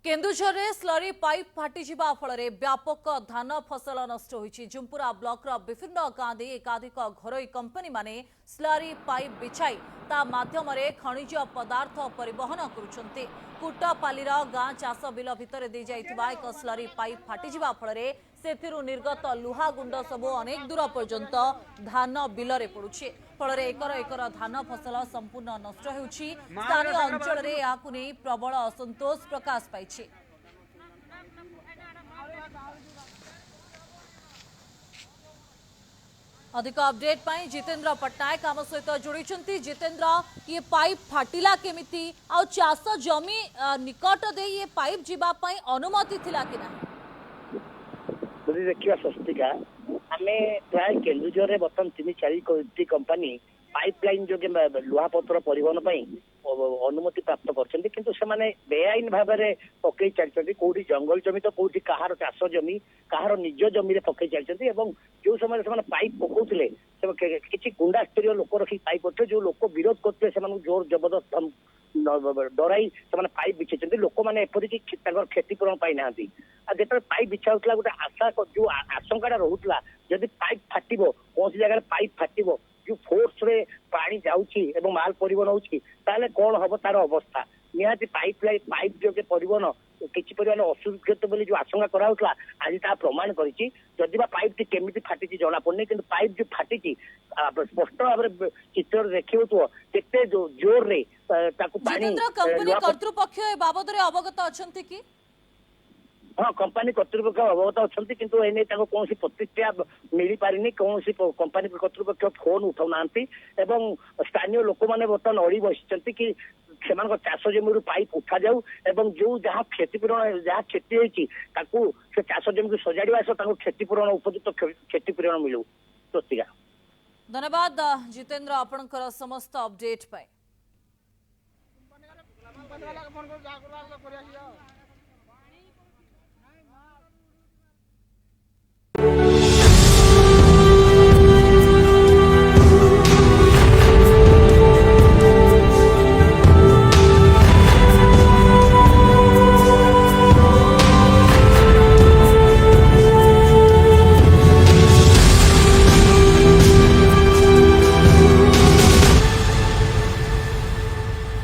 केन्दुझर में slurry pipe फाटिजिबा फल व्यापक धान फसल नष्ट होईछि। जुम्पुरा ब्लॉक विभिन्न गाँ दे एकाधिक घरोई कंपनी माने स्लरी पाइप बिछाई ता माध्यम खनिज पदार्थ परिवहन करुछन्ते। कुटापालीर गाँ चाष बिल भितर दे जाइतिबा एक स्लरी पाइप फाटिजिबा फल सेथिरु निर्गत लुहा गुंड सबु अनेक दूर पर्यंत धान बिलरे पड़ुछि। फल एकर एकर धान फसल संपूर्ण नष्ट होउछि। स्थानीय अंचल रे याकु नै प्रबल असंतोष प्रकाश पाइछि। अधिक अपडेट पाई जितेंद्र पट्टनायक आम सहित जोड़ी। जितेंद्र, ये पाइप फाटिला केमिति आ चाष जमी निकट दे ये पाइप जीवा पाई अनुमति थिला कि ना? देखिए स्वस्तिका आम प्राय केन्दुझर बर्तमान 3-4 कंपनी पाइपलाइन जो लुहापत्र परिवहन अनुमति प्राप्त कर बेआईन भाव में पकई चलती। कौटी जंगल जमी तो कौटी कहार चाष जमी कहार निज जमी पकई चलती। जो समय से पाइप पकाउले किसी गुंडा स्तरीय लोक रखी पाइप करते जो लोक विरोध करते जोर जबरदस्त डराई से पाइप बिछाई। लोक मैंने एपरिक क्षतिपूरण पाई ना जो पाइप बिछा गोटे आशा जो आशंका रोला जदि पाइप फाट कौन जगह पाइप फाट जो फोर्स रे पानी जाउछि एवं माल परिवहन होछि ताले कौन हम तार अवस्था निहाती पाइप जो परिवहन किसी परिमाण असुरक्षित बोली जो आशंका कराउतला आज ता प्रमाण करिछि। जदि बा पाइप केमिति फाटिछि जଣା पड़नी किंतु पाइप जो फाटिछि स्पष्ट भाव में चित्र देखियो केते जोर रे ताकू पानी कंपनी कर्तृपक्ष ए बाबद रे अवगत अछंती कि? हाँ, कंपनी कर्तृपक्ष अवगत अच्छा किंतु एने कौन प्रतिक्रिया मिल पारिनी। कौन कंपनी कर्तृपक्ष फोन उठाऊ ना स्थानीय लोक मैंने बर्तमान अड़ी बसी कि चाष जमी पाइप उठा जाऊ एवं जो जहाँ क्षतिपूरण जहाँ क्षति होती चाष जमी को सजाड़ा सह क्षतिपूरण उपयुक्त क्षतिपूरण मिलू। स्वस्तिका, धन्यवाद जितेंद्र आपणकर समस्त अपडेट पाए।